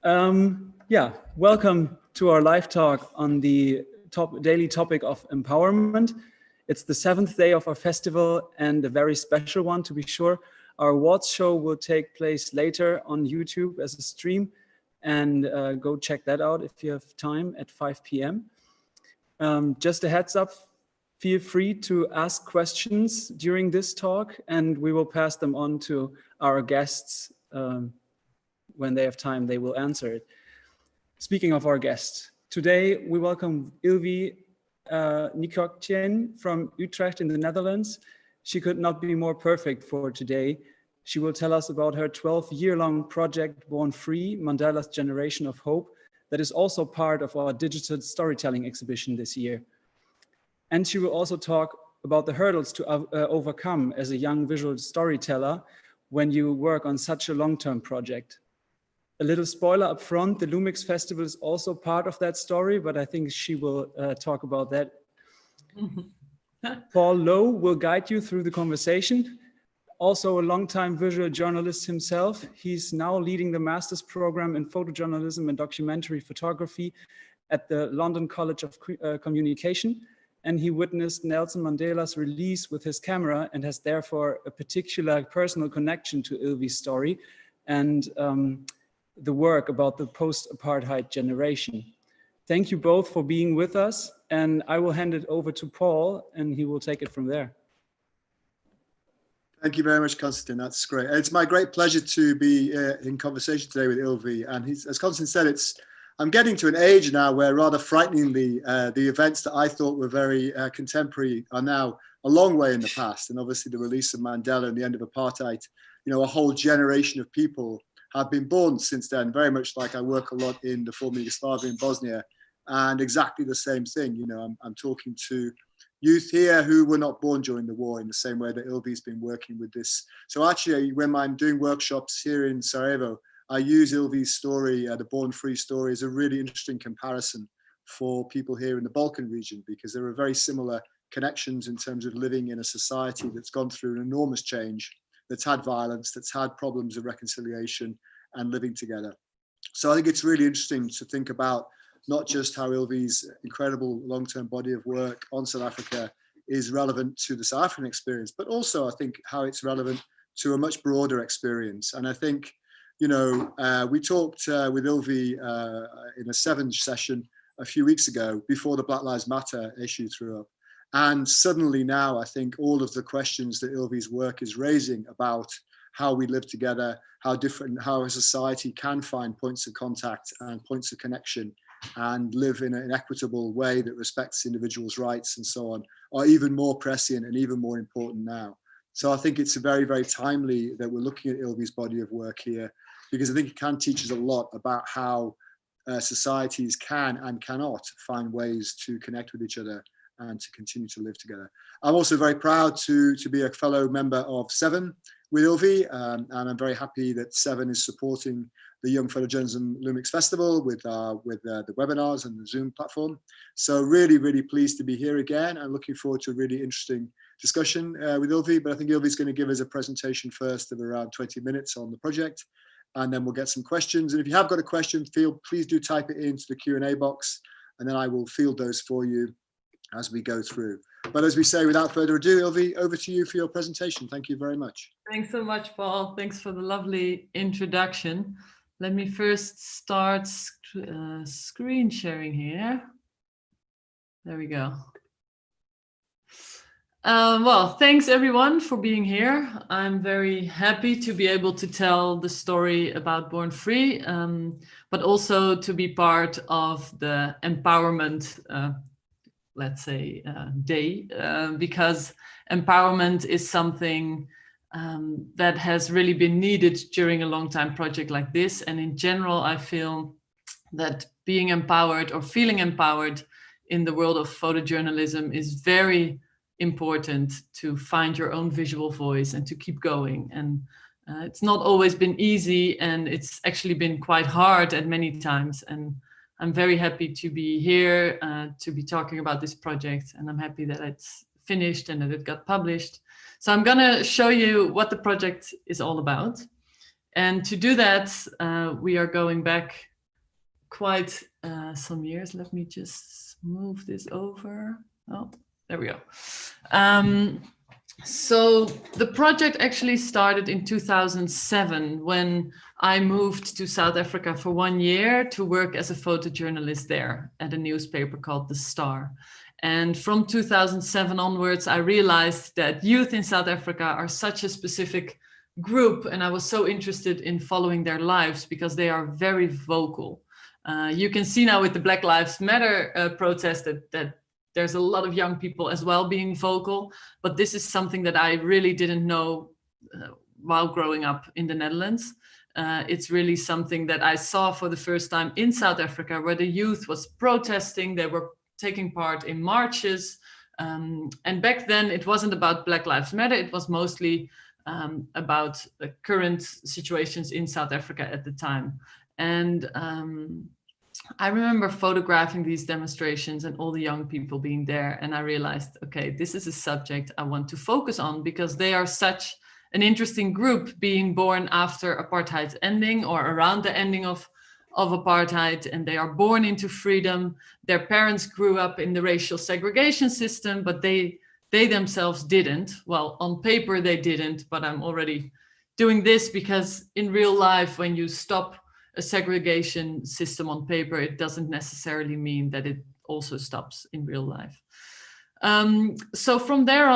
Yeah, welcome to our live talk on the daily topic of empowerment. It's the 7th day of our festival and a very special one, to be sure. Our awards show will take place later on YouTube as a stream, and go check that out if you have time at 5 p.m. Just a heads up, feel free to ask questions during this talk, and we will pass them on to our guests. When they have time, they will answer it. Speaking of our guests, today we welcome Ilvy Njiokiktjien from Utrecht in the Netherlands. She could not be more perfect for today. She will tell us about her 12-year-long project, Born Free, Mandela's Generation of Hope, that is also part of our digital storytelling exhibition this year. And she will also talk about the hurdles to overcome as a young visual storyteller when you work on such a long-term project. A little spoiler up front, the Lumix Festival is also part of that story, but I think she will talk about that. Paul Lowe will guide you through the conversation. Also a longtime visual journalist himself. He's now leading the master's program in photojournalism and documentary photography at the London College of Communication. And he witnessed Nelson Mandela's release with his camera and has therefore a particular personal connection to Ilvy's story and the work about the post-apartheid generation. Thank you both for being with us, and I will hand it over to Paul and he will take it from there. Thank you very much, Konstantin. That's great. It's my great pleasure to be in conversation today with Ilvy. And as Konstantin said, I'm getting to an age now where, rather frighteningly, the events that I thought were very contemporary are now a long way in the past. And obviously the release of Mandela and the end of apartheid, a whole generation of people have been born since then, very much like I work a lot in the former Yugoslavia in Bosnia, and exactly the same thing. I'm talking to youth here who were not born during the war in the same way that Ilvy's been working with this. So actually, when I'm doing workshops here in Sarajevo, I use Ilvy's story, the Born Free story, as a really interesting comparison for people here in the Balkan region, because there are very similar connections in terms of living in a society that's gone through an enormous change, that's had violence, that's had problems of reconciliation and living together. So I think it's really interesting to think about not just how Ilvy's incredible long-term body of work on South Africa is relevant to the South African experience, but also I think how it's relevant to a much broader experience. And I think, we talked with Ilvy in a 7 session a few weeks ago before the Black Lives Matter issue threw up. And suddenly now, I think all of the questions that Ilvy's work is raising about how we live together, how a society can find points of contact and points of connection and live in an equitable way that respects individuals' rights and so on, are even more prescient and even more important now. So I think it's very, very timely that we're looking at Ilvy's body of work here, because I think it can teach us a lot about how societies can and cannot find ways to connect with each other and to continue to live together. I'm also very proud to be a fellow member of Seven with Ilvy, and I'm very happy that Seven is supporting the Young Photojournalism Lumix Festival with the webinars and the Zoom platform. So really, really pleased to be here again. I'm looking forward to a really interesting discussion with Ilvy, but I think Ilvy's going to give us a presentation first of around 20 minutes on the project, and then we'll get some questions. And if you have got a question, please do type it into the Q&A box, and then I will field those for you as we go through. But as we say, without further ado, Ilvy, over to you for your presentation. Thank you very much. Thanks so much, Paul. Thanks for the lovely introduction. Let me first start screen sharing here. There we go. Well, thanks everyone for being here. I'm very happy to be able to tell the story about Born Free, but also to be part of the empowerment let's say, day, because empowerment is something that has really been needed during a long time project like this. And in general, I feel that being empowered or feeling empowered in the world of photojournalism is very important to find your own visual voice and to keep going. And it's not always been easy, and it's actually been quite hard at many times. And I'm very happy to be here to be talking about this project, and I'm happy that it's finished and that it got published. So I'm gonna show you what the project is all about. And to do that, we are going back quite some years. Let me just move this over. Oh, there we go. So the project actually started in 2007 when I moved to South Africa for 1 year to work as a photojournalist there at a newspaper called The Star. And from 2007 onwards, I realized that youth in South Africa are such a specific group, and I was so interested in following their lives because they are very vocal. You can see now with the Black Lives Matter protest that there's a lot of young people as well being vocal, but this is something that I really didn't know while growing up in the Netherlands. It's really something that I saw for the first time in South Africa, where the youth was protesting, they were taking part in marches. And back then it wasn't about Black Lives Matter, it was mostly about the current situations in South Africa at the time. And I remember photographing these demonstrations and all the young people being there. And I realized, okay, this is a subject I want to focus on because they are such an interesting group, being born after apartheid's ending or around the ending of apartheid, and they are born into freedom. Their parents grew up in the racial segregation system, but they themselves didn't. Well, on paper they didn't, but I'm already doing this because in real life, when you stop a segregation system on paper, it doesn't necessarily mean that it also stops in real life. So from there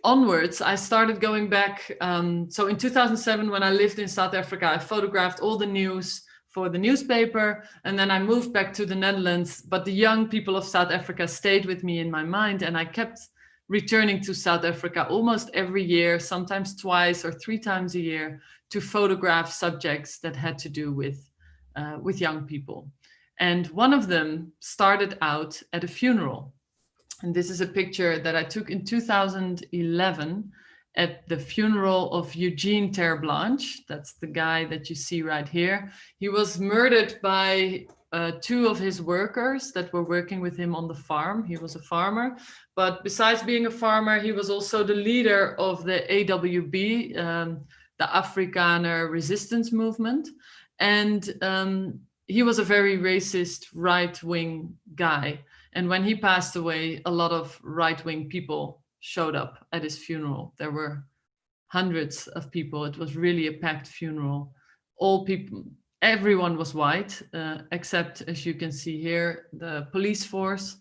onwards, I started going back. So in 2007, when I lived in South Africa, I photographed all the news for the newspaper, and then I moved back to the Netherlands. But the young people of South Africa stayed with me in my mind, and I kept returning to South Africa almost every year, sometimes twice or 3 times a year, to photograph subjects that had to do with young people. And one of them started out at a funeral. And this is a picture that I took in 2011 at the funeral of Eugene Terblanche. That's the guy that you see right here. He was murdered by 2 of his workers that were working with him on the farm. He was a farmer, but besides being a farmer, he was also the leader of the AWB, the Afrikaner resistance movement. And he was a very racist right-wing guy. And when he passed away, a lot of right-wing people showed up at his funeral. There were hundreds of people. It was really a packed funeral. All people, everyone was white, except, as you can see here, the police force.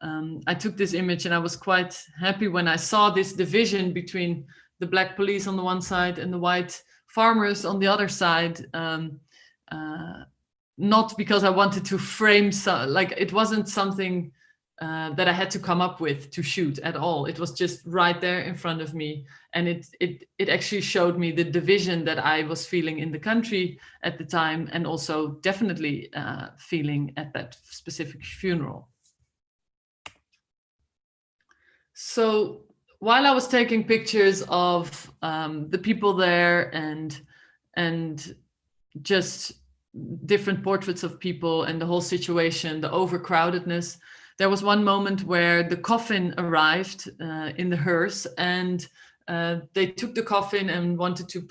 I took this image and I was quite happy when I saw this division between the black police on the one side and the white farmers on the other side. Not because I wanted to frame, like it wasn't something that I had to come up with to shoot at all. It was just right there in front of me. And it actually showed me the division that I was feeling in the country at the time, and also definitely feeling at that specific funeral. So while I was taking pictures of the people there and just different portraits of people and the whole situation, the overcrowdedness, there was one moment where the coffin arrived in the hearse, and they took the coffin and wanted to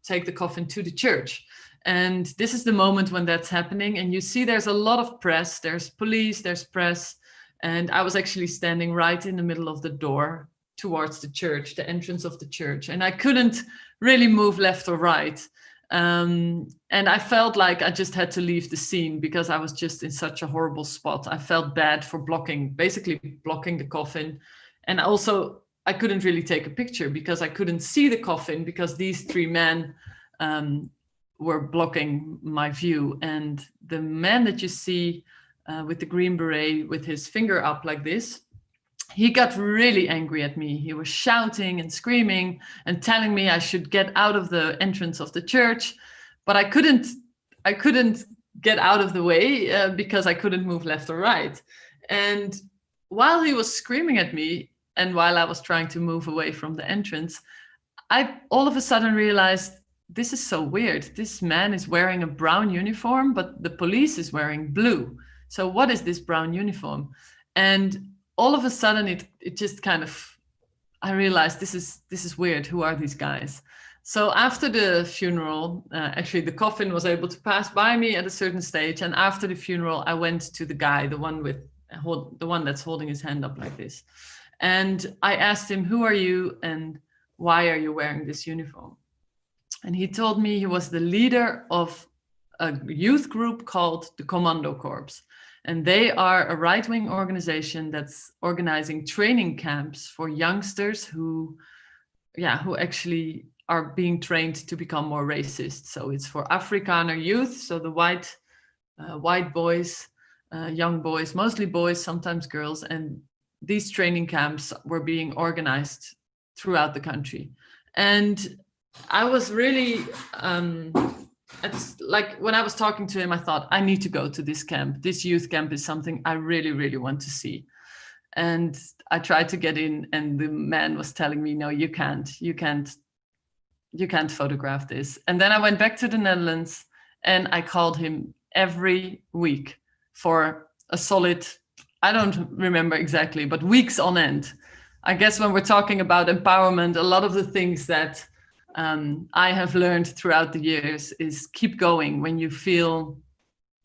take the coffin to the church. And this is the moment when that's happening. And you see there's a lot of press, there's police, there's press. And I was actually standing right in the middle of the door towards the church, the entrance of the church. And I couldn't really move left or right. And I felt like I just had to leave the scene because I was just in such a horrible spot. I felt bad for basically blocking the coffin. And also I couldn't really take a picture because I couldn't see the coffin because these 3 men were blocking my view. And the man that you see with the green beret with his finger up like this, he got really angry at me. He was shouting and screaming and telling me I should get out of the entrance of the church, but I couldn't get out of the way because I couldn't move left or right. And while he was screaming at me and while I was trying to move away from the entrance, I all of a sudden realized this is so weird. This man is wearing a brown uniform, but the police is wearing blue. So what is this brown uniform? And all of a sudden, it just kind of, I realized this is weird. Who are these guys? So after the funeral, actually the coffin was able to pass by me at a certain stage. And after the funeral, I went to the guy, the one that's holding his hand up like this. And I asked him, who are you and why are you wearing this uniform? And he told me he was the leader of a youth group called the Commando Corps. And they are a right-wing organization that's organizing training camps for youngsters who actually are being trained to become more racist. So it's for Afrikaner youth, so the white boys, young boys, mostly boys, sometimes girls, and these training camps were being organized throughout the country. And I was really, it's like when I was talking to him, I thought, I need to go to this camp. This youth camp is something I really, really want to see. And I tried to get in, and the man was telling me, no, you can't photograph this. And then I went back to the Netherlands and I called him every week for a solid, I don't remember exactly, but weeks on end. I guess when we're talking about empowerment, a lot of the things that I have learned throughout the years is keep going. When you feel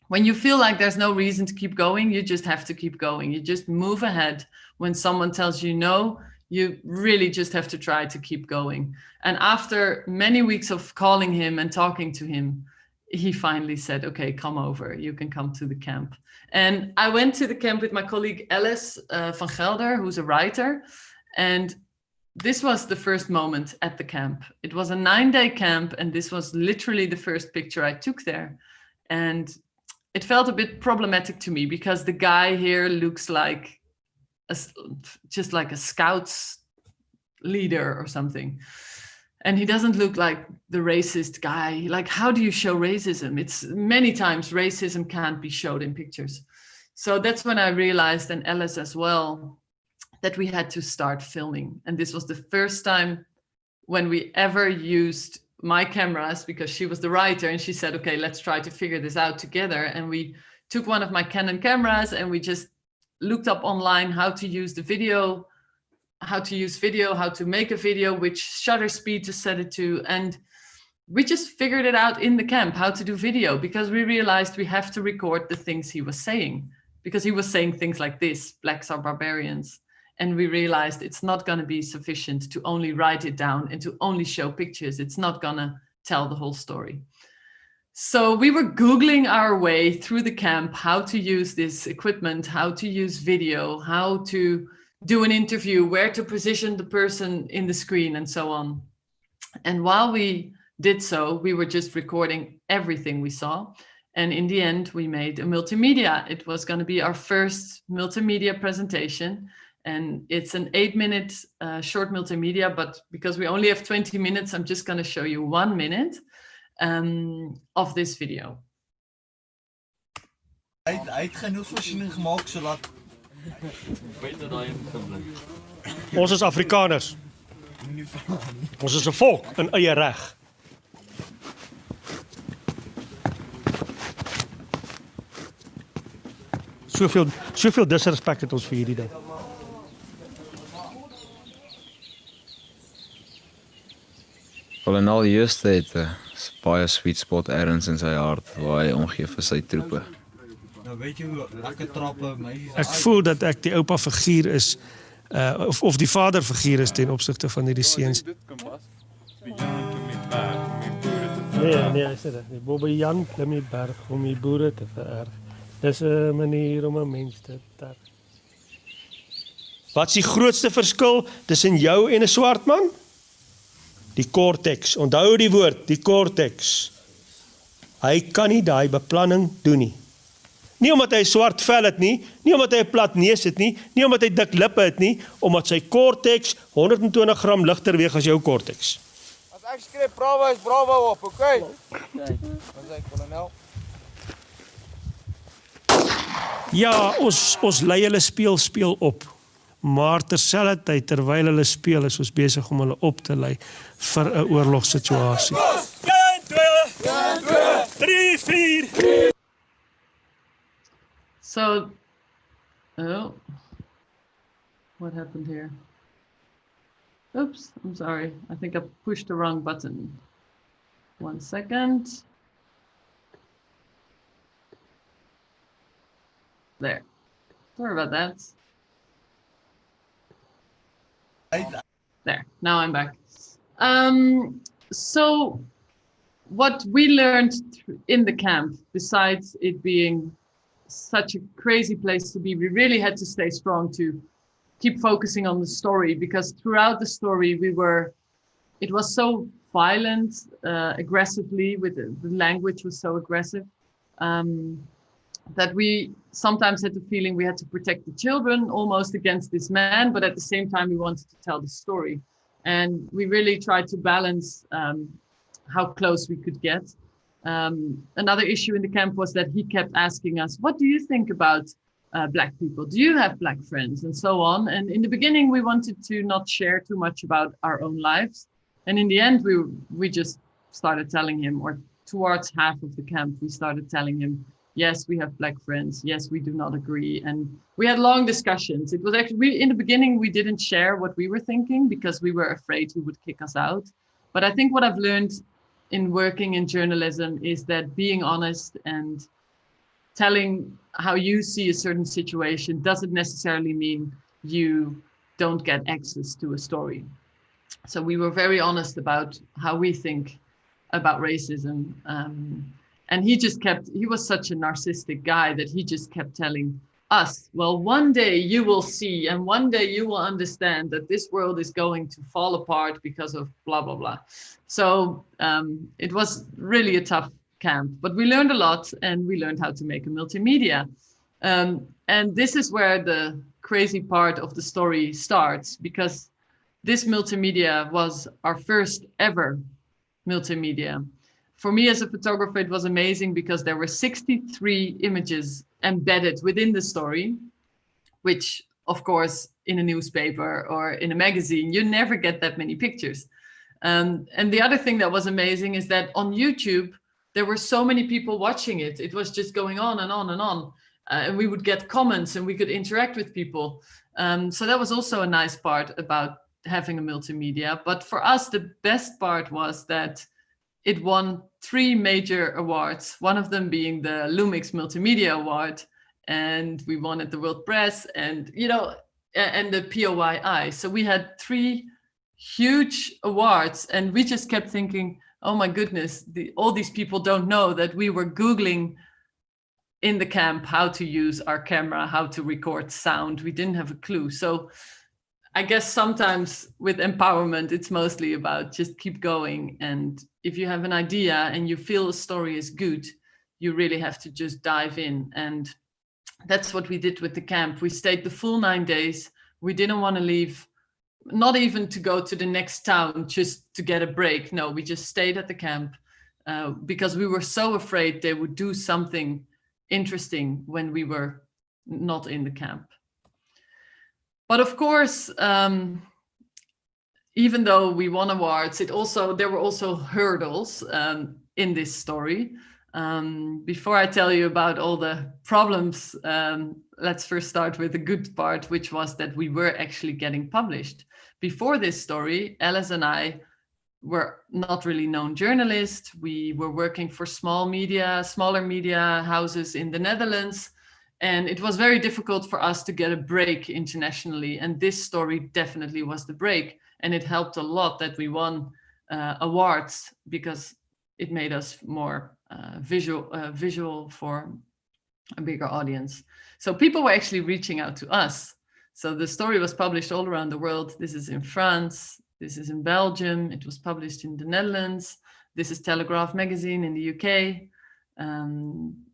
like there's no reason to keep going, you just have to keep going. You just move ahead. When someone tells you no, you really just have to try to keep going. And after many weeks of calling him and talking to him, he finally said, okay, come over, you can come to the camp. And I went to the camp with my colleague Alice van Gelder, who's a writer. And this was the first moment at the camp. It was a 9-day camp, and this was literally the first picture I took there. And it felt a bit problematic to me because the guy here looks like just like a Scouts leader or something. And he doesn't look like the racist guy. Like, how do you show racism? It's many times racism can't be showed in pictures. So that's when I realized, and Alice as well, that we had to start filming. And this was the first time when we ever used my cameras, because she was the writer and she said, okay, let's try to figure this out together. And we took one of my Canon cameras and we just looked up online how to use the video, how to make a video, which shutter speed to set it to. And we just figured it out in the camp, how to do video, because we realized we have to record the things he was saying, because he was saying things like this, blacks are barbarians. And we realized it's not going to be sufficient to only write it down and to only show pictures. It's not going to tell the whole story. So we were Googling our way through the camp, how to use this equipment, how to use video, how to do an interview, where to position the person in the screen, and so on. And while we did so, we were just recording everything we saw. And in the end, we made a multimedia. It was going to be our first multimedia presentation. And it's an 8-minute short multimedia, but because we only have 20 minutes, I'm just going to show you 1 minute of this video. Hy het genoeg voorsiening gemaak sodat ons is Afrikaners. Ons is 'n volk in eie reg. Soveel disrespek het ons vir hierdie ding. Wel en al Joost het 'n baie sweet spot ergens in sy hart waar hy omgee vir sy troepe. nou weet jy hoe lekker trappe meisies. Ek voel dat ek die oupa figuur is of die vader figuur is ten opsigte van hierdie seuns. Nee, hy sê dit. Die Bobbe Jan klim die berg om die boere te vererg. Dis 'n manier om 'n mens te terg. Wat is die grootste verskil tussen jou en 'n swart man? Die cortex. Onthou die woord, die cortex. Hy kan nie daai beplanning doen nie. Nie omdat hy swart vel het nie, nie omdat hy 'n plat neus het nie, nie omdat hy dik lippe het nie, omdat sy cortex 120 gram ligter weeg as jou cortex. As ek skree bravo is bravo op, okay? Ons sê kolonel. Ja, ons lei hulle speel op. Maar terselfdertyd terwyl hulle speel is ons besig om hulle op te lei vir 'n oorlogssituasie. 1 2 3 4. So, oh, what happened here? Oops, I'm sorry. I think I pushed the wrong button. 1 second. There. Sorry about that. There, now I'm back. So what we learned in the camp, besides it being such a crazy place to be, we really had to stay strong to keep focusing on the story, because throughout the story it was so violent, aggressively, with the language was so aggressive, that we sometimes had the feeling we had to protect the children almost against this man, but at the same time we wanted to tell the story. And we really tried to balance how close we could get. Another issue in the camp was that he kept asking us, what do you think about Black people? Do you have Black friends? And so on. And in the beginning, we wanted to not share too much about our own lives. And in the end, we just started telling him, or towards half of the camp, we started telling him, yes, we have Black friends. Yes, we do not agree. And we had long discussions. It was actually, in the beginning, we didn't share what we were thinking because we were afraid he would kick us out. But I think what I've learned in working in journalism is that being honest and telling how you see a certain situation doesn't necessarily mean you don't get access to a story. So we were very honest about how we think about racism. And he was such a narcissistic guy that he just kept telling us, well, one day you will see, and one day you will understand that this world is going to fall apart because of blah, blah, blah. So it was really a tough camp, but we learned a lot, and we learned how to make a multimedia. And this is where the crazy part of the story starts, because this multimedia was our first ever multimedia. For me as a photographer, it was amazing because there were 63 images embedded within the story, which of course in a newspaper or in a magazine, you never get that many pictures. And the other thing that was amazing is that on YouTube, there were so many people watching it. It was just going on and on and on. And we would get comments and we could interact with people. So that was also a nice part about having a multimedia. But for us, the best part was that it won 3 major awards, one of them being the Lumix Multimedia Award, and we won at the World Press and, and the POII. So we had 3 huge awards, and we just kept thinking, oh my goodness, all these people don't know that we were Googling in the camp how to use our camera, how to record sound. We didn't have a clue. So I guess sometimes with empowerment, it's mostly about just keep going. And if you have an idea and you feel a story is good, you really have to just dive in. And that's what we did with the camp. We stayed the full 9 days. We didn't want to leave, not even to go to the next town just to get a break. No, we just stayed at the camp because we were so afraid they would do something interesting when we were not in the camp. But of course, even though we won awards, there were also hurdles in this story. Before I tell you about all the problems, let's first start with the good part, which was that we were actually getting published. Before this story, Alice and I were not really known journalists. We were working for smaller media houses in the Netherlands. And it was very difficult for us to get a break internationally. And this story definitely was the break. And it helped a lot that we won awards, because it made us more visual for a bigger audience. So people were actually reaching out to us. So the story was published all around the world. This is in France. This is in Belgium. It was published in the Netherlands. This is Telegraph magazine in the UK.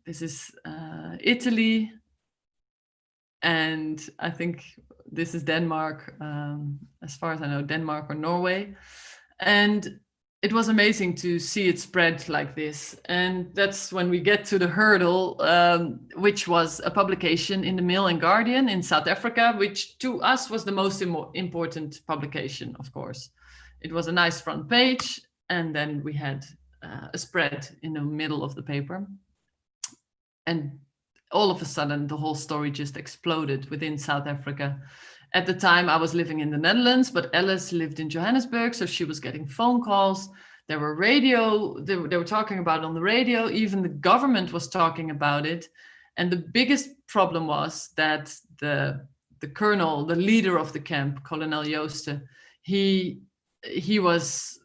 This is Italy, and I think this is Denmark, as far as I know, Denmark or Norway. And it was amazing to see it spread like this. And that's when we get to the hurdle, which was a publication in the Mail and Guardian in South Africa, which to us was the most important publication, of course. It was a nice front page, and then we had a spread in the middle of the paper. And all of a sudden, the whole story just exploded within South Africa. At the time, I was living in the Netherlands, but Alice lived in Johannesburg, so she was getting phone calls. There were radio, they were talking about it on the radio, even the government was talking about it. And the biggest problem was that the colonel, the leader of the camp, Colonel Jooste, he was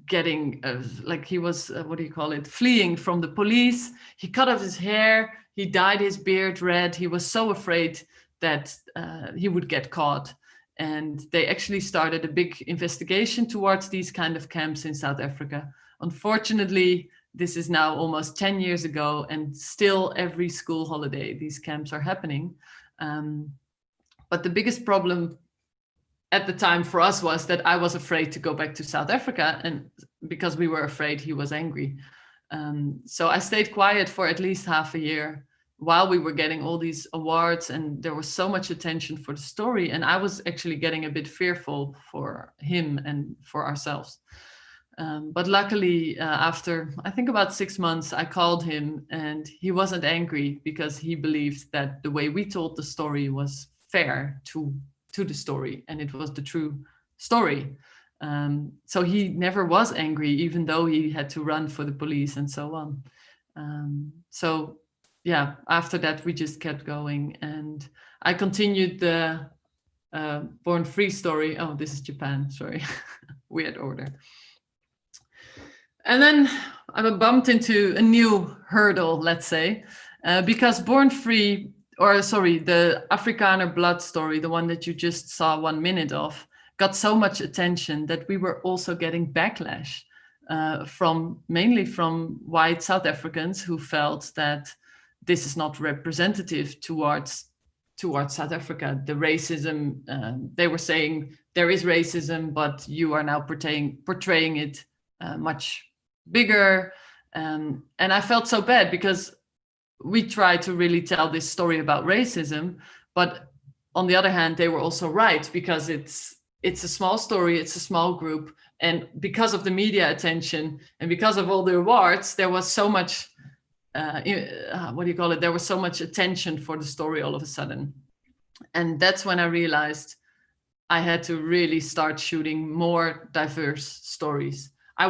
getting, what do you call it, fleeing from the police. He cut off his hair, he dyed his beard red. He was so afraid that he would get caught. And they actually started a big investigation towards these kind of camps in South Africa. Unfortunately, this is now almost 10 years ago, and still every school holiday, these camps are happening. But the biggest problem at the time for us was that I was afraid to go back to South Africa, and because we were afraid he was angry. So I stayed quiet for at least half a year while we were getting all these awards, and there was so much attention for the story, and I was actually getting a bit fearful for him and for ourselves. But luckily, after I think about 6 months, I called him, and he wasn't angry because he believed that the way we told the story was fair to the story, and it was the true story. So he never was angry, even though he had to run for the police and so on. So yeah, after that, we just kept going, and I continued the Born Free story. Oh, this is Japan, sorry, weird order. And then I bumped into a new hurdle, let's say, because Born Free, or sorry, the Afrikaner blood story, the one that you just saw 1 minute of, got so much attention that we were also getting backlash mainly from white South Africans who felt that this is not representative towards South Africa. The racism, they were saying there is racism, but you are now portraying it much bigger. And I felt so bad because we tried to really tell this story about racism, but on the other hand, they were also right, because it's a small story, it's a small group, and because of the media attention and because of all the awards, there was so much there was so much attention for the story all of a sudden. And that's when I realized I had to really start shooting more diverse stories. I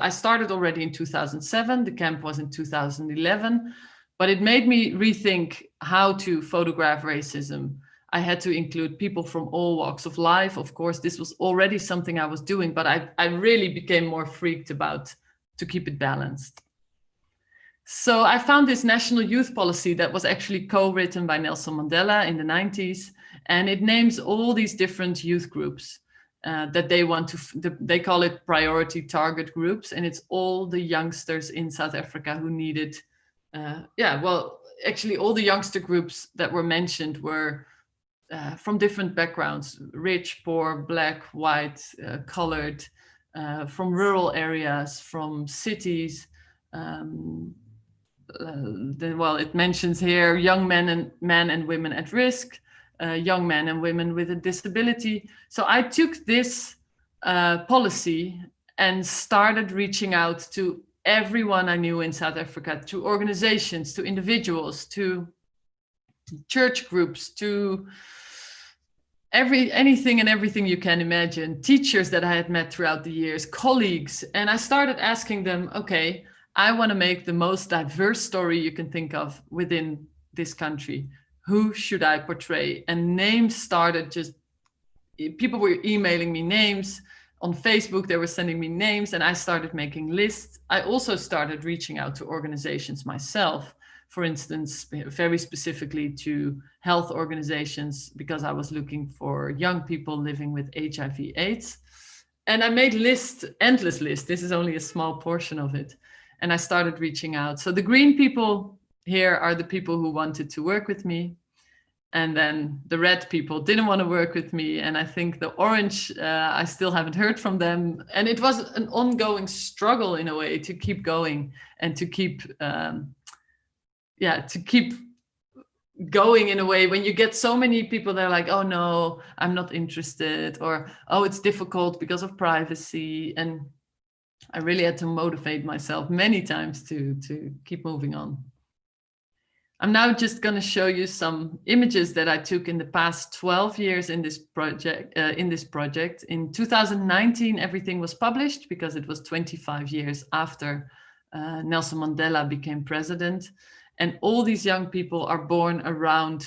started already in 2007, the camp was in 2011, but it made me rethink how to photograph racism. I had to include people from all walks of life. Of course, this was already something I was doing, but I really became more freaked about to keep it balanced. So I found this national youth policy that was actually co-written by Nelson Mandela in the 90s, and it names all these different youth groups that they want to, they call it priority target groups, and it's all the youngsters in South Africa who needed, actually all the youngster groups that were mentioned were from different backgrounds, rich, poor, black, white, colored, from rural areas, from cities. It mentions here young men and women at risk, young men and women with a disability. So I took this policy and started reaching out to everyone I knew in South Africa, to organizations, to individuals, to church groups, to anything and everything you can imagine, teachers that I had met throughout the years, colleagues. And I started asking them, okay, I want to make the most diverse story you can think of within this country. Who should I portray? And names started people were emailing me names. On Facebook, they were sending me names, and I started making lists. I also started reaching out to organizations myself, for instance, very specifically to health organizations, because I was looking for young people living with HIV/AIDS. And I made endless lists. This is only a small portion of it. And I started reaching out. So the green people here are the people who wanted to work with me. And then the red people didn't want to work with me. And I think the orange, I still haven't heard from them. And it was an ongoing struggle in a way to keep going and to keep, going in a way when you get so many people that are like, oh no, I'm not interested, or, oh, it's difficult because of privacy. And I really had to motivate myself many times to keep moving on. I'm now just going to show you some images that I took in the past 12 years in this project. In 2019, everything was published because it was 25 years after Nelson Mandela became president. And all these young people are born around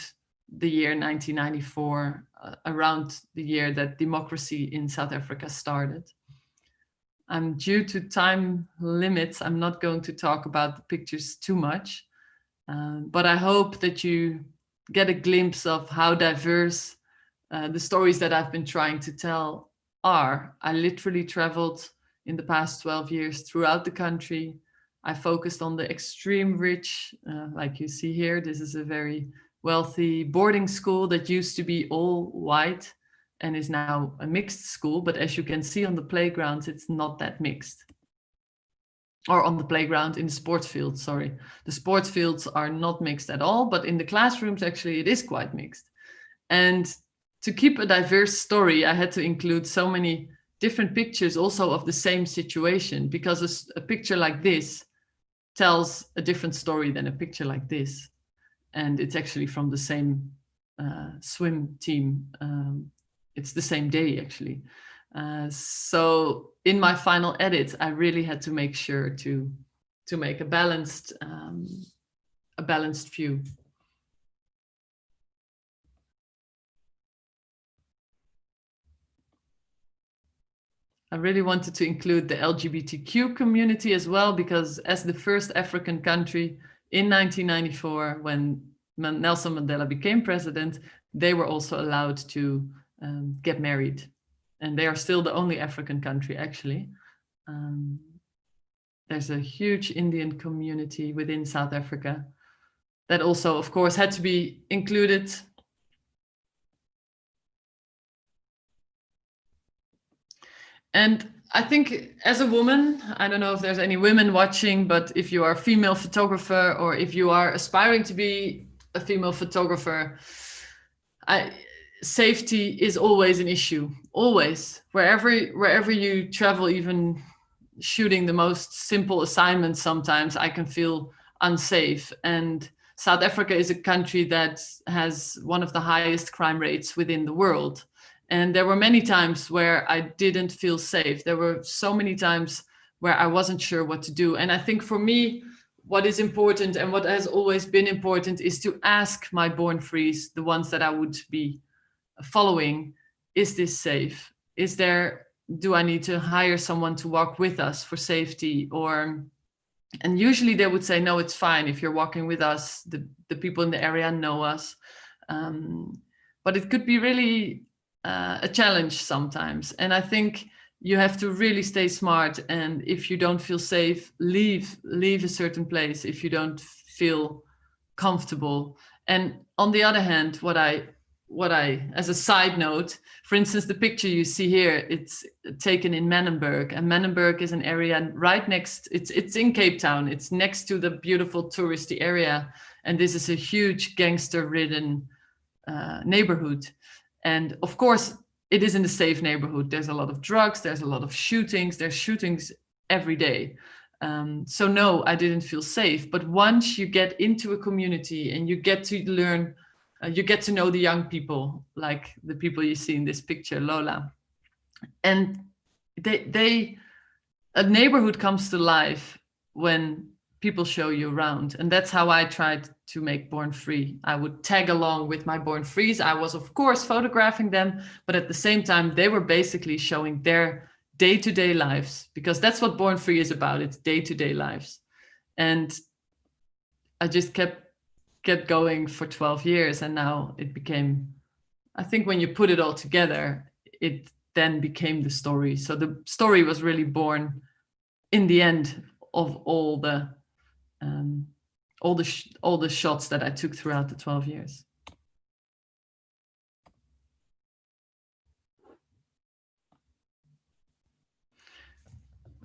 the year 1994, around the year that democracy in South Africa started. Due to time limits, I'm not going to talk about the pictures too much. But I hope that you get a glimpse of how diverse the stories that I've been trying to tell are. I literally traveled in the past 12 years throughout the country. I focused on the extreme rich, like you see here. This is a very wealthy boarding school that used to be all white and is now a mixed school. But as you can see on the playgrounds, it's not that mixed. Or on the playground, in the sports field, sorry. The sports fields are not mixed at all, but in the classrooms, actually, it is quite mixed. And to keep a diverse story, I had to include so many different pictures also of the same situation, because a picture like this tells a different story than a picture like this. And it's actually from the same swim team. It's the same day, actually. So in my final edit, I really had to make sure to make a balanced view. I really wanted to include the LGBTQ community as well, because as the first African country in 1994, when Nelson Mandela became president, they were also allowed to get married. And they are still the only African country, actually. There's a huge Indian community within South Africa that also, of course, had to be included. And I think as a woman, I don't know if there's any women watching, but if you are a female photographer or if you are aspiring to be a female photographer, safety is always an issue, always. Wherever you travel, even shooting the most simple assignments, sometimes I can feel unsafe. And South Africa is a country that has one of the highest crime rates within the world. And there were many times where I didn't feel safe. There were so many times where I wasn't sure what to do. And I think for me, what is important and what has always been important is to ask my born frees, the ones that I would be following, is this safe? Do I need to hire someone to walk with us for safety? And usually they would say, no, it's fine if you're walking with us. The people in the area know us. But it could be really a challenge sometimes. And I think you have to really stay smart. And if you don't feel safe, leave a certain place if you don't feel comfortable. And on the other hand, what I, as a side note, for instance, the picture you see here, it's taken in Manenberg, and Manenberg is an area right next, it's in Cape Town. It's next to the beautiful touristy area. And this is a huge gangster-ridden neighborhood. And of course, it isn't a safe neighborhood. There's a lot of drugs, there's a lot of shootings, there's shootings every day. So no, I didn't feel safe. But once you get into a community and you get to learn, you get to know the young people, like the people you see in this picture, Lola. And a neighborhood comes to life when people show you around. And that's how I tried to make Born Free. I would tag along with my Born Frees. I was, of course, photographing them, but at the same time, they were basically showing their day-to-day lives, because that's what Born Free is about. It's day-to-day lives. And I just kept going for 12 years. And now it became, I think when you put it all together, it then became the story. So the story was really born in the end of all the shots that I took throughout the 12 years.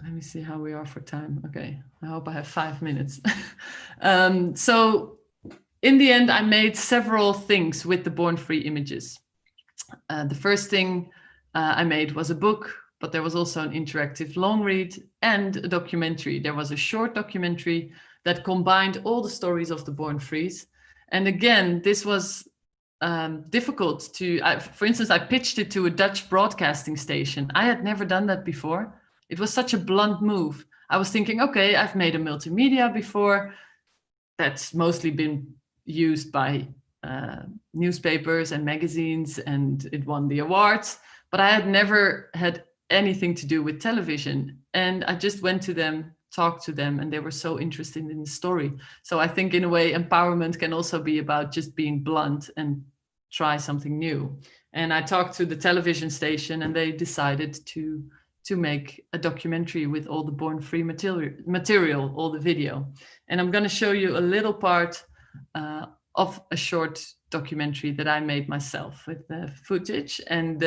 Let me see how we are for time. Okay, I hope I have 5 minutes. So in the end, I made several things with the Born Free images. The first thing I made was a book, but there was also an interactive long read and a documentary. There was a short documentary that combined all the stories of the Born Frees. And again, this was difficult to, for instance, I pitched it to a Dutch broadcasting station. I had never done that before. It was such a blunt move. I was thinking, okay, I've made a multimedia before. That's mostly been used by newspapers and magazines, and it won the awards. But I had never had anything to do with television. And I just went to them, talked to them, and they were so interested in the story. So I think in a way, empowerment can also be about just being blunt and try something new. And I talked to the television station, and they decided to make a documentary with all the Born Free material, all the video. And I'm going to show you a little part of a short documentary that I made myself with the footage. And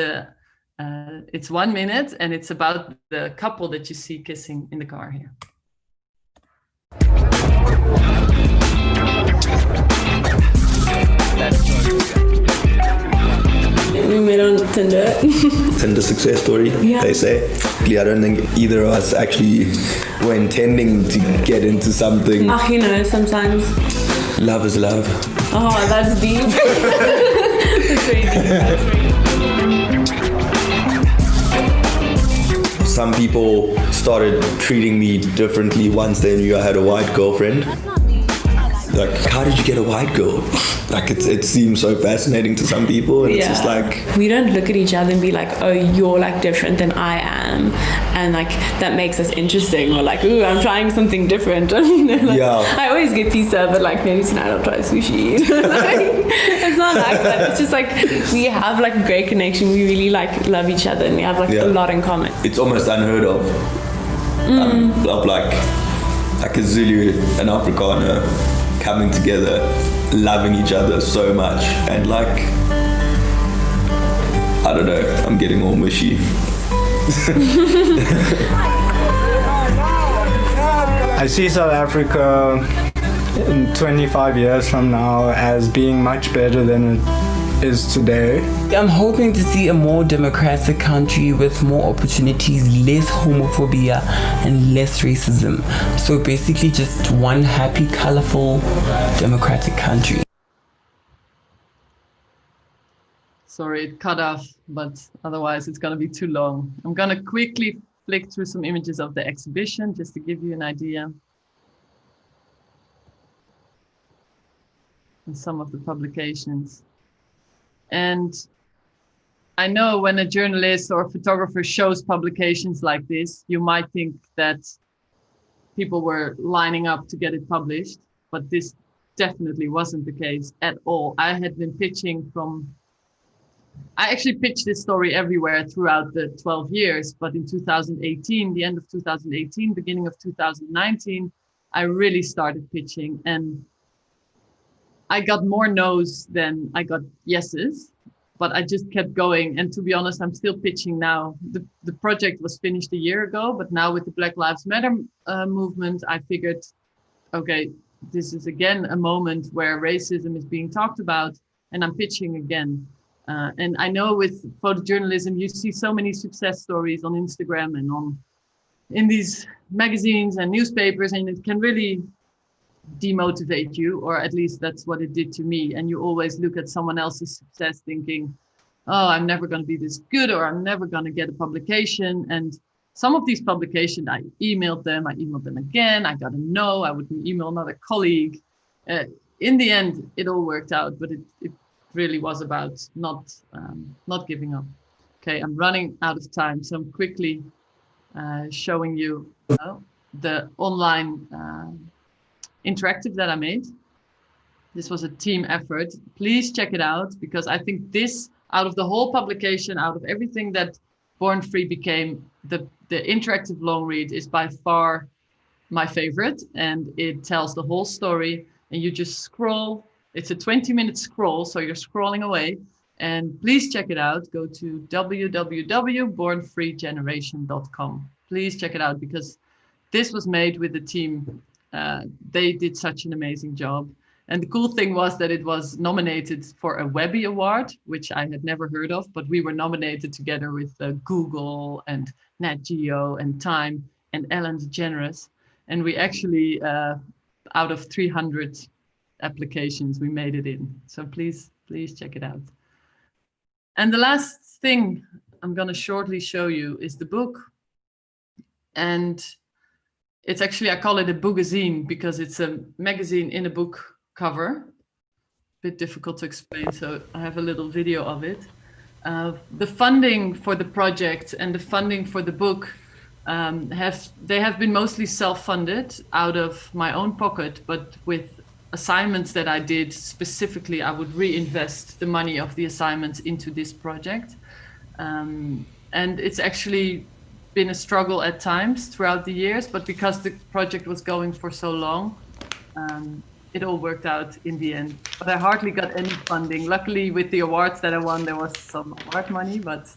it's 1 minute, and it's about the couple that you see kissing in the car here. We met on Tinder. Tinder success story, Yeah. they say. I don't think either of us actually were intending to get into something. Ach, you know, sometimes. Love is love. Oh, that's deep. That's very deep. That's very deep. Some people started treating me differently once they knew I had a white girlfriend. Like, how did you get a white girl? Like, it seems so fascinating to some people, and it's just like... We don't look at each other and be like, oh, you're like different than I am. And like, that makes us interesting. Or like, ooh, I'm trying something different. You know, like, Yeah. I always get pizza, but like, maybe tonight I'll try sushi. Like, it's not like that. It's just like, we have like a great connection. We really like love each other, and we have like a lot in common. It's almost unheard of. Of like a Zulu and Afrikaner coming together, loving each other so much, and like, I don't know, I'm getting all mushy. I see South Africa in 25 years from now as being much better than it is today. I'm hoping to see a more democratic country with more opportunities, less homophobia and less racism. So basically just one happy, colorful, democratic country. Sorry, it cut off, but otherwise it's going to be too long. I'm going to quickly flick through some images of the exhibition just to give you an idea. And some of the publications. And I know when a journalist or a photographer shows publications like this, you might think that people were lining up to get it published, but this definitely wasn't the case at all. I had been pitching I actually pitched this story everywhere throughout the 12 years, but in 2018, the end of 2018, beginning of 2019, I really started pitching, and I got more no's than I got yeses, but I just kept going. And to be honest, I'm still pitching now. The project was finished a year ago, but now with the Black Lives Matter movement, I figured, okay, this is again a moment where racism is being talked about, and I'm pitching again. And I know with photojournalism, you see so many success stories on Instagram and in these magazines and newspapers, and it can really demotivate you, or at least that's what it did to me. And you always look at someone else's success thinking, oh, I'm never going to be this good, or I'm never going to get a publication. And some of these publications, I emailed them again, I got a no, I would email another colleague. In the end, it all worked out, but it really was about not giving up. Okay, I'm running out of time, so I'm quickly showing you the online interactive that I made. This was a team effort. Please check it out, because I think this, out of the whole publication, out of everything that Born Free became, the interactive long read is by far my favorite, and it tells the whole story, and you just scroll. It's a 20-minute scroll, so you're scrolling away. And please check it out. Go to www.bornfreegeneration.com. Please check it out, because this was made with the team. They did such an amazing job. And the cool thing was that it was nominated for a Webby Award, which I had never heard of, but we were nominated together with Google and Nat Geo and Time and Ellen DeGeneres. And we actually, out of 300 applications we made it in. So please check it out. And the last thing I'm going to shortly show you is the book. And it's actually, I call it a bookazine because it's a magazine in a book cover. Bit difficult to explain, so I have a little video of it. The funding for the project and the funding for the book they have been mostly self-funded out of my own pocket, but with assignments that I did specifically, I would reinvest the money of the assignments into this project. And it's actually been a struggle at times throughout the years, but because the project was going for so long, it all worked out in the end. But I hardly got any funding. Luckily, with the awards that I won, there was some award money, but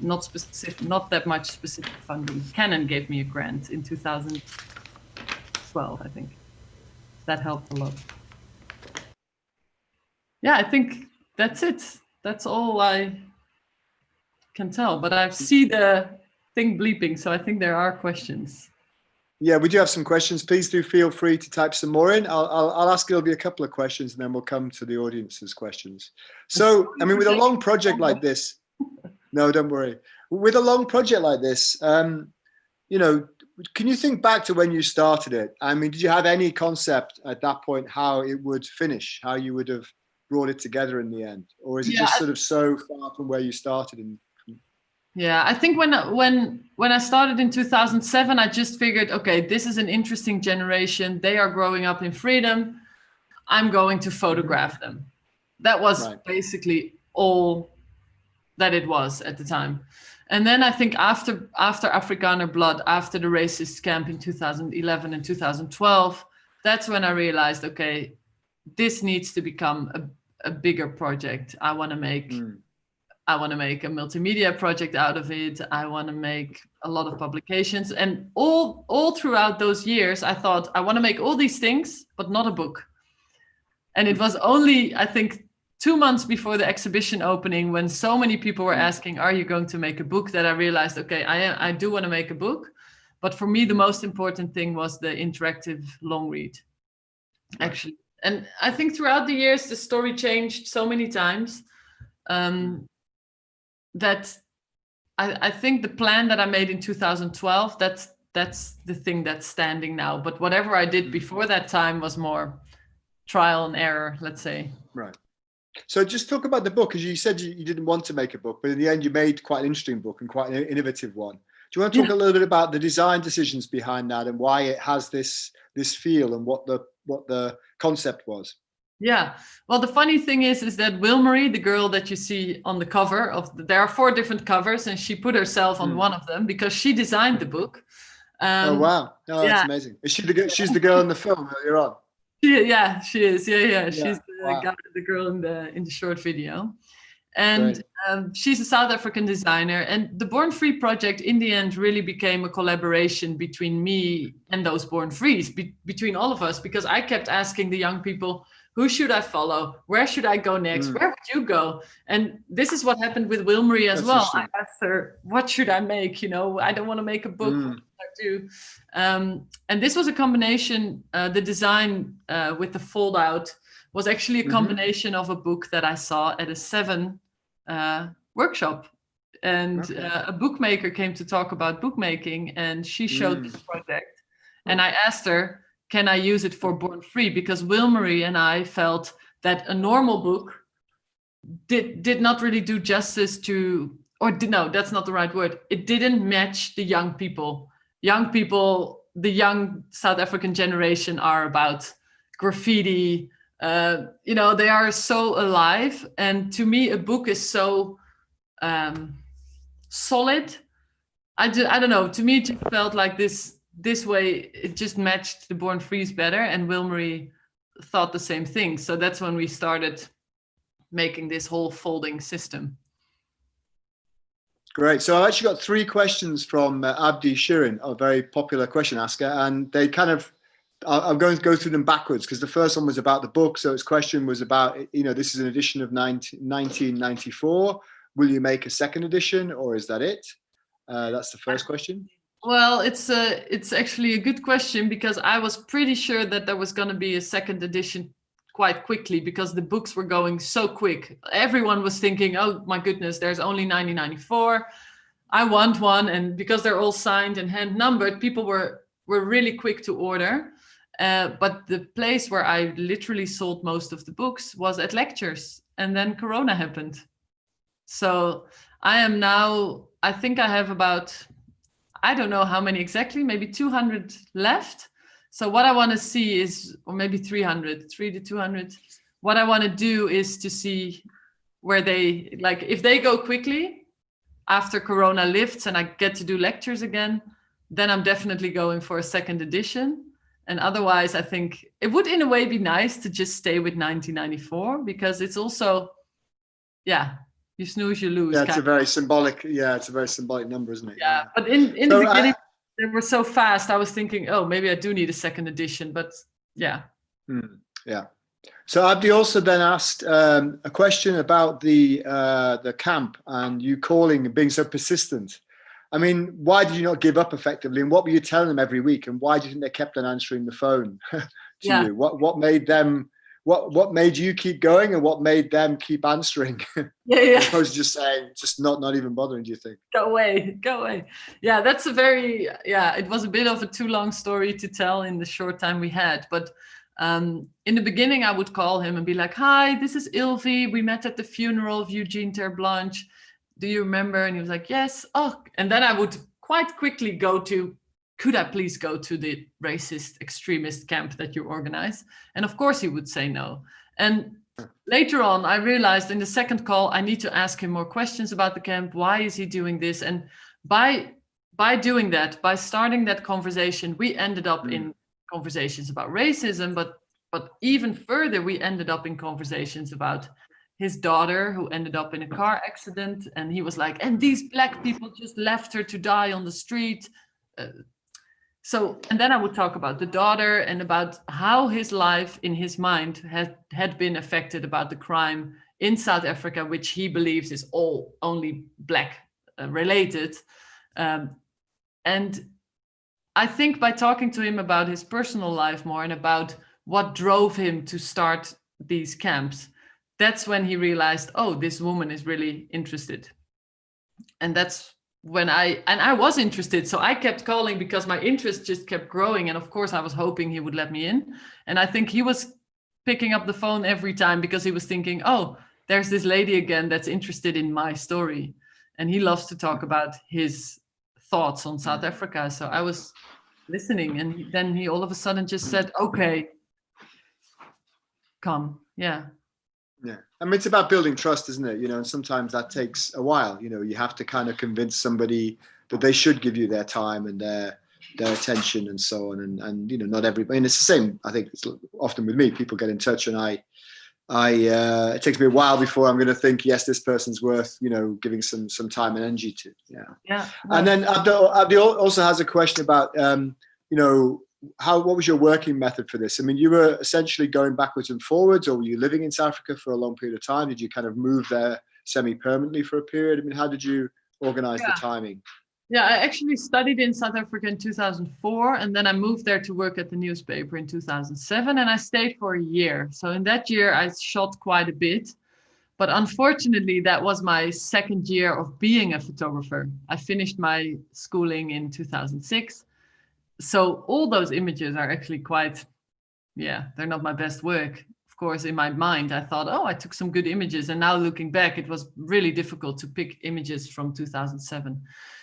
not that much specific funding. Canon gave me a grant in 2012, I think. That helped a lot. Yeah, I think that's it. That's all I can tell. But I see the thing bleeping, so I think there are questions. Yeah, we do have some questions. Please do feel free to type some more in. I'll ask Ilvy a couple of questions, and then we'll come to the audience's questions. So, I mean, with a long project like this, no, don't worry. With a long project like this, you know, can you think back to when you started it? I mean, did you have any concept at that point how it would finish, how you would have brought it together in the end? Or is it just sort of so far from where you started? Yeah, I think when I started in 2007, I just figured, okay, this is an interesting generation. They are growing up in freedom. I'm going to photograph them. That was basically all that it was at the time. And then I think after Afrikaner Blood, after the racist camp in 2011 and 2012, that's when I realized, okay, this needs to become a bigger project. I want to make a multimedia project out of it. I want to make a lot of publications. And all throughout those years, I thought, I want to make all these things, but not a book. And it was only, I think, 2 months before the exhibition opening, when so many people were asking, are you going to make a book, that I realized, okay, I do want to make a book. But for me, the most important thing was the interactive long read, actually. And I think throughout the years, the story changed so many times. That I think the plan that I made in 2012, that's the thing that's standing now. But whatever I did before that time was more trial and error, let's say. Right. So just talk about the book, because you said you didn't want to make a book, but in the end you made quite an interesting book and quite an innovative one. Do you want to talk a little bit about the design decisions behind that and why it has this feel and what the concept was? Yeah, well, the funny thing is that Wilmarie, the girl that you see on the cover there are 4 different covers, and she put herself on one of them because she designed the book. Oh wow! Oh, that's amazing. Is she she's the girl in the film earlier on? Yeah, she is. Yeah. She's the girl in the short video, and she's a South African designer. And the Born Free project, in the end, really became a collaboration between me and those Born Frees, between all of us, because I kept asking the young people, who should I follow? Where should I go next? Where would you go? And this is what happened with Wilmarie as well. I asked her, what should I make? You know, I don't want to make a book. What should I do? And this was a combination. The design with the fold out was actually a combination of a book that I saw at a 7 workshop. And a bookmaker came to talk about bookmaking, and she showed this project. And I asked her, can I use it for Born Free? Because Wilmarie and I felt that a normal book did not really do justice to, no, that's not the right word. It didn't match the young people. Young people, the young South African generation are about graffiti. You know, they are so alive. And to me, a book is so solid. I don't know. To me, it just felt like this way, it just matched the Born Frees better, and Wilmarie thought the same thing. So that's when we started making this whole folding system. Great. So I've actually got 3 questions from Abdi Shirin, a very popular question asker, and they kind of, I'm going to go through them backwards, because the first one was about the book. So his question was about, you know, this is an edition of 1994. Will you make a second edition, or is that it? That's the first question. Well, it's actually a good question, because I was pretty sure that there was going to be a second edition quite quickly because the books were going so quick. Everyone was thinking, oh my goodness, there's only 1994. I want one. And because they're all signed and hand numbered, people were really quick to order. But the place where I literally sold most of the books was at lectures. And then Corona happened. So I am now, I think I have about, I don't know how many exactly, maybe 200 left. So what I want to see is, or maybe 300 to 200. What I want to do is to see where they, like, if they go quickly after Corona lifts and I get to do lectures again, then I'm definitely going for a second edition. And otherwise, I think it would in a way be nice to just stay with 1994 because it's also, yeah, you snooze, you lose. Yeah, it's a very symbolic, it's a very symbolic number, isn't it? Yeah, but in the beginning, they were so fast. I was thinking, oh, maybe I do need a second edition, but yeah. Yeah. So Abdi also then asked a question about the camp and you calling and being so persistent. I mean, why did you not give up effectively? And what were you telling them every week? And why do you think they kept on answering the phone to you? What made them, what made you keep going and what made them keep answering? As opposed to just saying, just not even bothering, do you think? Go away. Yeah, that's a very, it was a bit of a too long story to tell in the short time we had. But in the beginning, I would call him and be like, hi, this is Ilvy. We met at the funeral of Eugene Terblanche. Do you remember? And he was like, yes. Oh, and then I would quite quickly go to, could I please go to the racist extremist camp that you organize? And of course he would say no. And later on, I realized in the second call, I need to ask him more questions about the camp. Why is he doing this? And by doing that, by starting that conversation, we ended up in conversations about racism, but even further, we ended up in conversations about his daughter who ended up in a car accident. And he was like, and these black people just left her to die on the street. So, and then I would talk about the daughter and about how his life in his mind had been affected about the crime in South Africa, which he believes is all only black related. And I think by talking to him about his personal life more and about what drove him to start these camps, that's when he realized, oh, this woman is really interested. And that's when I was interested. So I kept calling because my interest just kept growing. And of course, I was hoping he would let me in. And I think he was picking up the phone every time because he was thinking, oh, there's this lady again that's interested in my story. And he loves to talk about his thoughts on South Africa. So I was listening. And then he all of a sudden just said, okay, come. Yeah. Yeah, I mean, it's about building trust, isn't it? You know, and sometimes that takes a while. You know, you have to kind of convince somebody that they should give you their time and their attention and so on. And you know, not everybody. And it's the same. I think it's often with me. People get in touch, and I it takes me a while before I'm going to think, yes, this person's worth, you know, giving some time and energy to. Yeah. And then Abdi also has a question about, you know, what was your working method for this? I mean, you were essentially going backwards and forwards, or were you living in South Africa for a long period of time? Did you kind of move there semi-permanently for a period? I mean, how did you organize the timing? Yeah, I actually studied in South Africa in 2004, and then I moved there to work at the newspaper in 2007, and I stayed for a year. So in that year, I shot quite a bit. But unfortunately, that was my second year of being a photographer. I finished my schooling in 2006. So all those images are actually quite, they're not my best work. Of course, in my mind, I thought, oh, I took some good images. And now looking back, it was really difficult to pick images from 2007.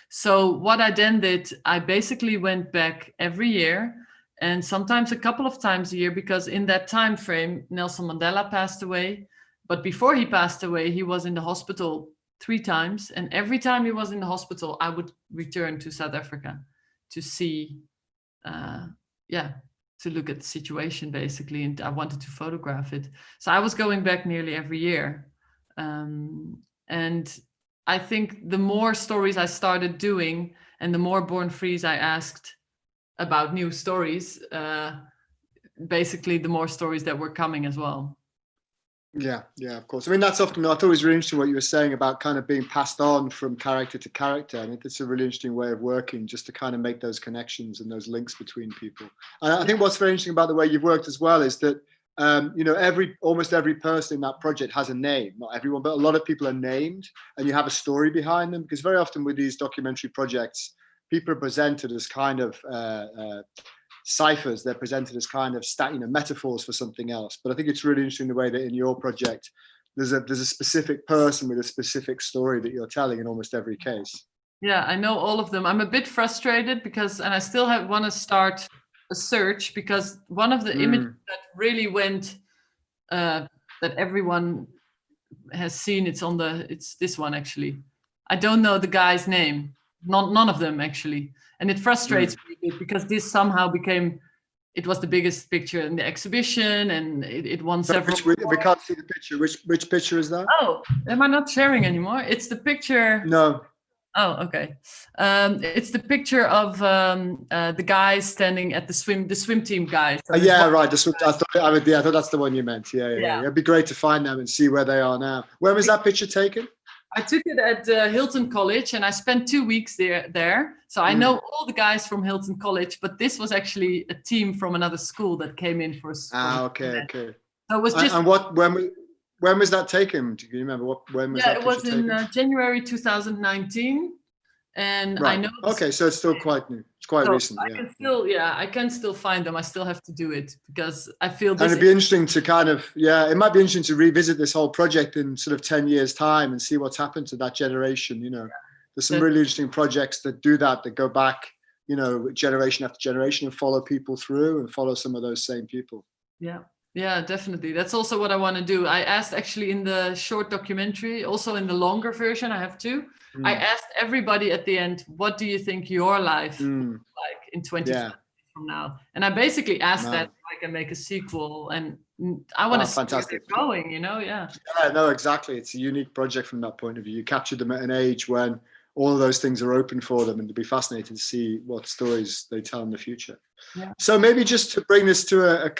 So what I then did, I basically went back every year and sometimes a couple of times a year, because in that time frame, Nelson Mandela passed away. But before he passed away, he was in the hospital 3 times. And every time he was in the hospital, I would return to South Africa to see to look at the situation basically, and I wanted to photograph it. So I was going back nearly every year. And I think the more stories I started doing and the more Born Frees I asked about new stories, basically the more stories that were coming as well. Yeah, of course. I mean, that's often, I thought it was really interesting what you were saying about kind of being passed on from character to character. I think it's a really interesting way of working, just to kind of make those connections and those links between people. And I think what's very interesting about the way you've worked as well is that you know, almost every person in that project has a name. Not everyone, but a lot of people are named, and you have a story behind them. Because very often with these documentary projects, people are presented as kind of ciphers. They're presented as kind of metaphors for something else. But I think it's really interesting the way that in your project, there's a specific person with a specific story that you're telling in almost every case. Yeah, I know all of them. I'm a bit frustrated because, and I still want to start a search, because one of the images that really went, that everyone has seen, it's this one actually. I don't know the guy's name, none of them actually. And it frustrates me a bit because this somehow became, it was the biggest picture in the exhibition, and it won several. We can't see the picture. Which picture is that? Oh, am I not sharing anymore? It's the picture. No. Oh, okay. It's the picture of the guys standing at the swim team guys. So yeah, right. I thought that's the one you meant. Yeah. It'd be great to find them and see where they are now. When was that picture taken? I took it at Hilton College, and I spent 2 weeks there. So I know all the guys from Hilton College, but this was actually a team from another school that came in for. Okay. So it was just. And when was that taken? Do you remember when was that? Yeah, it was in January 2019, and right. I know. Okay, so it's still quite new. It's quite recent. I can still find them. I still have to do it because I feel. And it'd be interesting to it might be interesting to revisit this whole project in sort of 10 years' time and see what's happened to that generation. You know, there's some really interesting projects that do that go back, you know, generation after generation and follow people through and follow some of those same people. Yeah, definitely. That's also what I want to do. I asked actually in the short documentary, also in the longer version, I have two. I asked everybody at the end, what do you think your life like in 20 years from now? And I basically asked that so I can make a sequel, and I want to see where they're going, you know? Yeah, no, exactly. It's a unique project from that point of view. You captured them at an age when all of those things are open for them, and it'll be fascinating to see what stories they tell in the future. Yeah. So maybe just to bring this to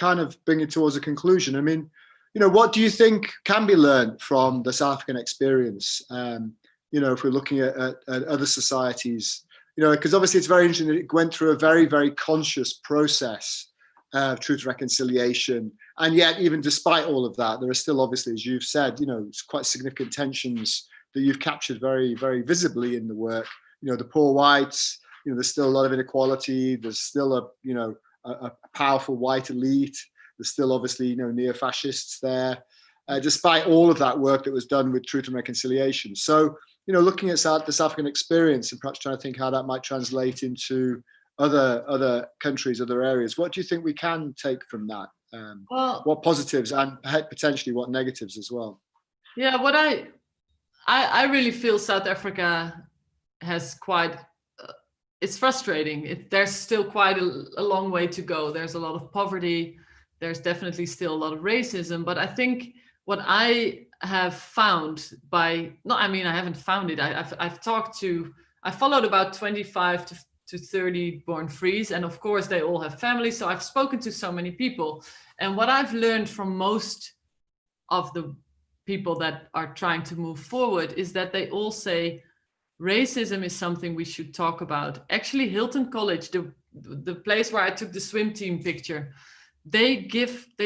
bring it towards a conclusion. I mean, you know, what do you think can be learned from the South African experience? You know, if we're looking at other societies, you know, because obviously it's very interesting that it went through a very, very conscious process of truth reconciliation. And yet, even despite all of that, there are still obviously, as you've said, you know, quite significant tensions that you've captured very, very visibly in the work. You know, the poor whites, you know, there's still a lot of inequality. There's still a powerful white elite. There's still obviously, you know, neo-fascists there, despite all of that work that was done with truth and reconciliation. So, you know, looking at the South African experience and perhaps trying to think how that might translate into other countries, other areas. What do you think we can take from that? What positives and potentially what negatives as well? Yeah, what I really feel South Africa has quite, it's frustrating. There's still quite a long way to go. There's a lot of poverty. There's definitely still a lot of racism. But I think what I have found I haven't found it. I followed about 25 to 30 born frees. And of course, they all have families. So I've spoken to so many people. And what I've learned from most of the people that are trying to move forward is that they all say racism is something we should talk about. Actually, Hilton College, the place where I took the swim team picture, they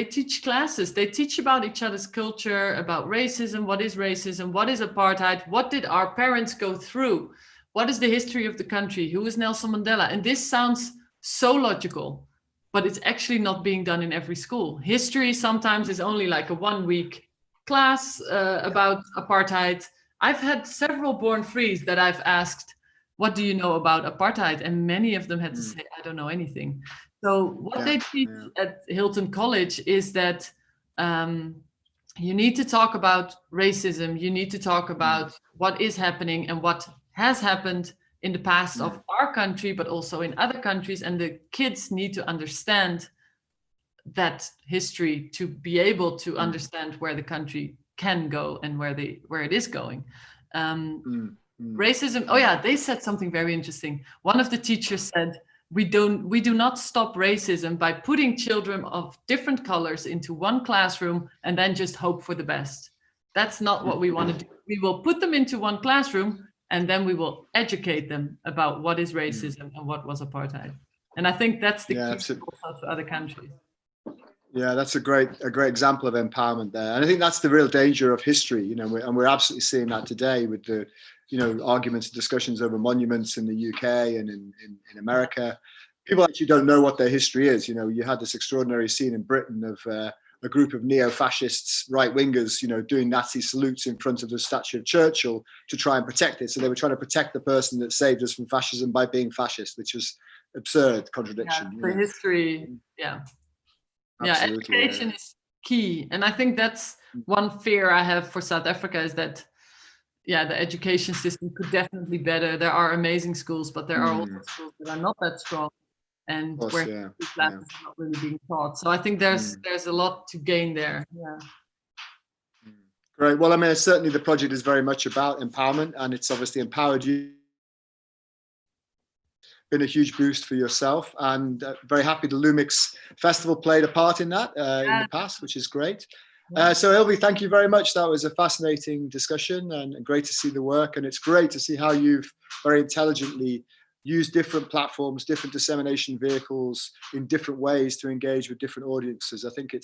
teach classes. They teach about each other's culture, about racism, what is apartheid, what did our parents go through, what is the history of the country, who is Nelson Mandela. And this sounds so logical, but it's actually not being done in every school. History sometimes is only like a 1 week class about apartheid. I've had several born frees that I've asked, what do you know about apartheid? And many of them had to say, I don't know anything. So what they teach at Hilton College is that you need to talk about racism. You need to talk about what is happening and what has happened in the past of our country, but also in other countries. And the kids need to understand that history to be able to understand where the country can go and where it is going. Racism. Oh yeah, they said something very interesting. One of the teachers said, we do not stop racism by putting children of different colors into one classroom and then just hope for the best. That's not what we want to do. We will put them into one classroom and then we will educate them about what is racism and what was apartheid. And I think that's the key to other countries. Yeah, that's a great example of empowerment there, and I think that's the real danger of history. You know, and we're absolutely seeing that today with the, you know, arguments and discussions over monuments in the UK and in America. People actually don't know what their history is. You know, you had this extraordinary scene in Britain of a group of neo-fascists, right-wingers, you know, doing Nazi salutes in front of the statue of Churchill to try and protect it. So they were trying to protect the person that saved us from fascism by being fascist, which was absurd contradiction. Yeah, the history, yeah. Absolutely, yeah, education is key. And I think that's one fear I have for South Africa is that, yeah, the education system could definitely be better. There are amazing schools, but there are also schools that are not that strong and course, where classes are not really being taught. So I think there's a lot to gain there. Yeah. Great. Well, I mean, certainly the project is very much about empowerment, and it's obviously empowered you. Been a huge boost for yourself, and very happy the Lumix Festival played a part in that in the past, which is great. So Ilvy, thank you very much. That was a fascinating discussion and great to see the work. And it's great to see how you've very intelligently used different platforms, different dissemination vehicles in different ways to engage with different audiences. I think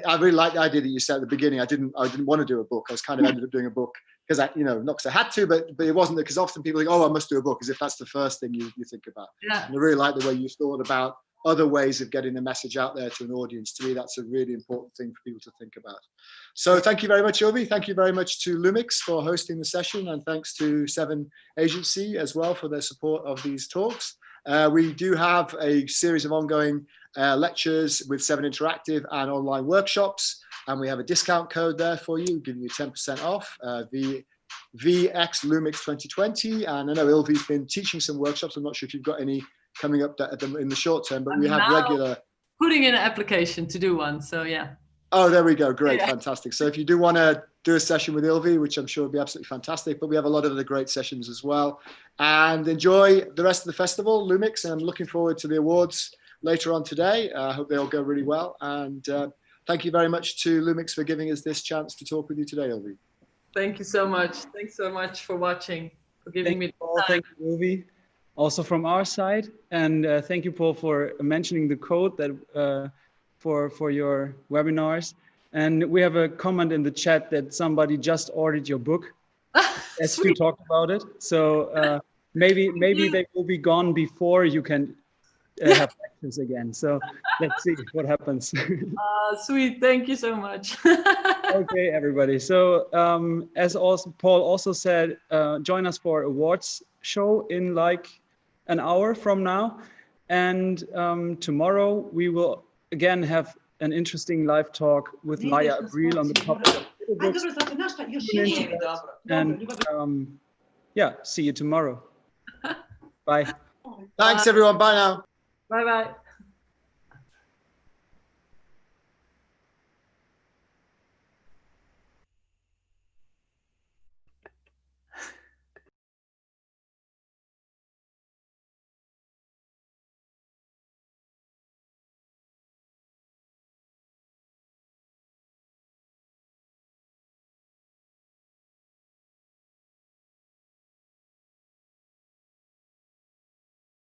I really like the idea that you said at the beginning. I didn't want to do a book. I was kind of ended up doing a book because I, you know, not because I had to, but it wasn't, because often people think, oh, I must do a book, as if that's the first thing you think about. Yeah. And I really like the way you thought about other ways of getting the message out there to an audience. To me, that's a really important thing for people to think about. So thank you very much, Ilvy. Thank you very much to Lumix for hosting the session, and thanks to Seven Agency as well for their support of these talks. We do have a series of ongoing lectures with Seven Interactive and online workshops, and we have a discount code there for you, giving you 10% off, VX Lumix 2020. And I know Ilvy's been teaching some workshops. I'm not sure if you've got any coming up in the short term, but we have regular. Putting in an application to do one, so yeah. Oh, there we go. Great, fantastic. So if you do want to do a session with Ilvy, which I'm sure will be absolutely fantastic, but we have a lot of other great sessions as well. And enjoy the rest of the festival, Lumix, and I'm looking forward to the awards later on today. I hope they all go really well. And thank you very much to Lumix for giving us this chance to talk with you today, Ilvy. Thank you so much. Thanks so much for watching, for giving me the time. Thank you, Ilvy. Also from our side, and thank you, Paul, for mentioning the code that for your webinars. And we have a comment in the chat that somebody just ordered your book as you talked about it. So maybe they will be gone before you can have lectures again. So let's see what happens. Sweet, thank you so much. Okay, everybody. So as also Paul also said, join us for awards show in like an hour from now, and tomorrow we will again have an interesting live talk with Maya Abril on the topic of books. And yeah, see you tomorrow. Bye. Thanks everyone. Bye now. Bye bye.